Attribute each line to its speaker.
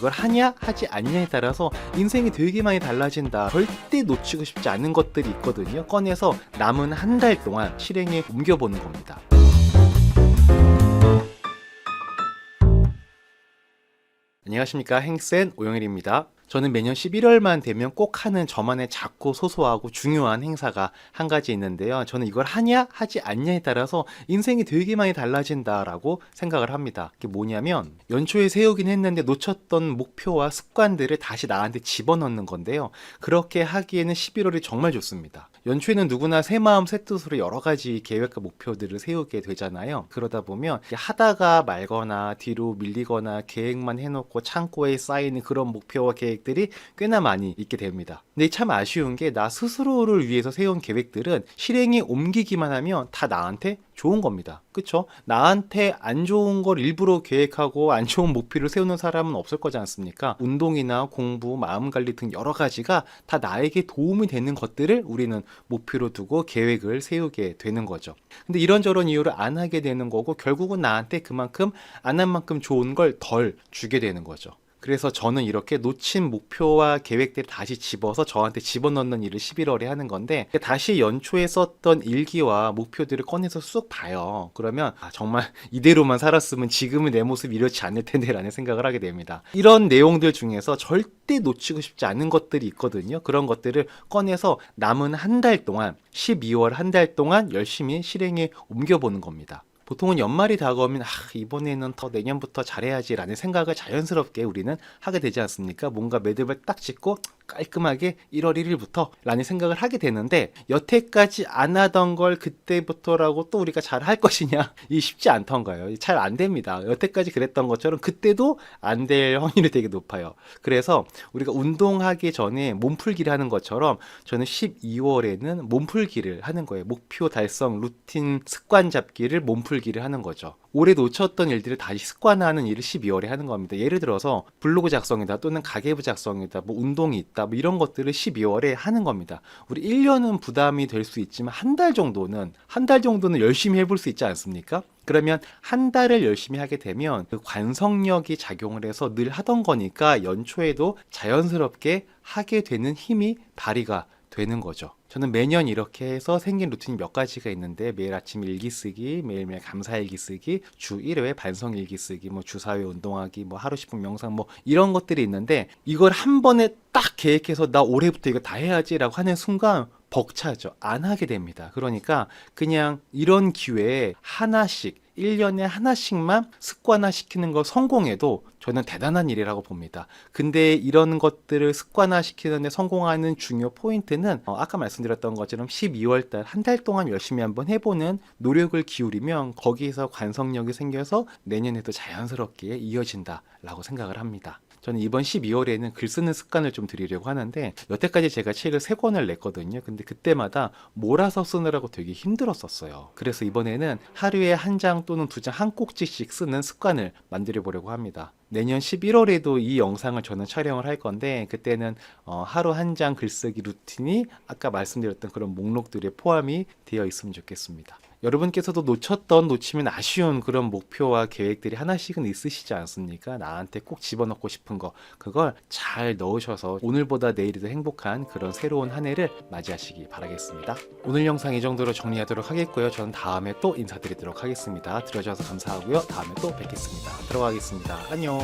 Speaker 1: 이걸 하냐 하지 않냐에 따라서 인생이 되게 많이 달라진다. 절대 놓치고 싶지 않은 것들이 있거든요. 꺼내서 남은 한 달 동안 실행에 옮겨보는 겁니다. 안녕하십니까, 행센 오영일입니다. 저는 매년 11월만 되면 꼭 하는 저만의 작고 소소하고 중요한 행사가 한 가지 있는데요. 저는 이걸 하냐 하지 않냐에 따라서 인생이 되게 많이 달라진다라고 생각을 합니다. 그게 뭐냐면 연초에 세우긴 했는데 놓쳤던 목표와 습관들을 다시 나한테 집어넣는 건데요. 그렇게 하기에는 11월이 정말 좋습니다. 연초에는 누구나 새 마음 새 뜻으로 여러 가지 계획과 목표들을 세우게 되잖아요. 그러다 보면 하다가 말거나 뒤로 밀리거나 계획만 해놓고 창고에 쌓이는 그런 목표와 계획들이 꽤나 많이 있게 됩니다. 근데 참 아쉬운 게 나 스스로를 위해서 세운 계획들은 실행에 옮기기만 하면 다 나한테 좋은 겁니다. 그쵸? 나한테 안 좋은 걸 일부러 계획하고 안 좋은 목표를 세우는 사람은 없을 거지 않습니까? 운동이나 공부, 마음관리 등 여러 가지가 다 나에게 도움이 되는 것들을 우리는 목표로 두고 계획을 세우게 되는 거죠. 근데 이런저런 이유를 안 하게 되는 거고 결국은 나한테 그만큼 안 한 만큼 좋은 걸 덜 주게 되는 거죠. 그래서 저는 이렇게 놓친 목표와 계획들을 다시 집어서 저한테 집어넣는 일을 11월에 하는 건데, 다시 연초에 썼던 일기와 목표들을 꺼내서 쑥 봐요. 그러면 정말 이대로만 살았으면 지금의 내 모습이 이렇지 않을 텐데 라는 생각을 하게 됩니다. 이런 내용들 중에서 절대 놓치고 싶지 않은 것들이 있거든요. 그런 것들을 꺼내서 남은 한 달 동안, 12월 한 달 동안 열심히 실행에 옮겨보는 겁니다. 보통은 연말이 다가오면 이번에는 더 내년부터 잘해야지 라는 생각을 자연스럽게 우리는 하게 되지 않습니까? 뭔가 매듭을 딱 짓고 깔끔하게 1월 1일부터 라는 생각을 하게 되는데, 여태까지 안 하던 걸 그때부터라고 또 우리가 잘 할 것이냐, 이 쉽지 않던가요? 잘 안 됩니다. 여태까지 그랬던 것처럼 그때도 안 될 확률이 되게 높아요. 그래서 우리가 운동하기 전에 몸풀기를 하는 것처럼 저는 12월에는 몸풀기를 하는 거예요. 목표 달성, 루틴, 습관 잡기를 몸풀기를 하는 거죠. 올해 놓쳤던 일들을 다시 습관화하는 일을 12월에 하는 겁니다. 예를 들어서 블로그 작성이다, 또는 가계부 작성이다, 뭐 운동이 있다, 뭐 이런 것들을 12월에 하는 겁니다. 우리 1년은 부담이 될 수 있지만 한 달 정도는 열심히 해볼 수 있지 않습니까? 그러면 한 달을 열심히 하게 되면 그 관성력이 작용을 해서 늘 하던 거니까 연초에도 자연스럽게 하게 되는 힘이 발휘가 되는 거죠. 저는 매년 이렇게 해서 생긴 루틴이 몇 가지가 있는데, 매일 아침 일기 쓰기, 매일매일 감사 일기 쓰기, 주 1회 반성 일기 쓰기, 뭐 주 4회 운동하기, 뭐 하루 10분 명상, 뭐 이런 것들이 있는데, 이걸 한 번에 딱 계획해서 나 올해부터 이거 다 해야지라고 하는 순간 벅차죠. 안 하게 됩니다. 그러니까 그냥 이런 기회에 하나씩, 1년에 하나씩만 습관화시키는 걸 성공해도 저는 대단한 일이라고 봅니다. 근데 이런 것들을 습관화시키는 데 성공하는 중요 포인트는 아까 말씀드렸던 것처럼 12월 달 한 달 동안 열심히 한번 해보는 노력을 기울이면 거기에서 관성력이 생겨서 내년에도 자연스럽게 이어진다라고 생각을 합니다. 저는 이번 12월에는 글 쓰는 습관을 좀 들이려고 하는데, 여태까지 제가 책을 3권을 냈거든요. 근데 그때마다 몰아서 쓰느라고 되게 힘들었었어요. 그래서 이번에는 하루에 한 장 또는 2장 한 꼭지씩 쓰는 습관을 만들어 보려고 합니다. 내년 11월에도 이 영상을 저는 촬영을 할 건데, 그때는 하루 한 장 글쓰기 루틴이 아까 말씀드렸던 그런 목록들에 포함이 되어 있으면 좋겠습니다. 여러분께서도 놓치면 아쉬운 그런 목표와 계획들이 하나씩은 있으시지 않습니까? 나한테 꼭 집어넣고 싶은 거, 그걸 잘 넣으셔서 오늘보다 내일이 더 행복한 그런 새로운 한 해를 맞이하시기 바라겠습니다. 오늘 영상 이 정도로 정리하도록 하겠고요. 저는 다음에 또 인사드리도록 하겠습니다. 들어주셔서 감사하고요. 다음에 또 뵙겠습니다. 들어가겠습니다. 안녕.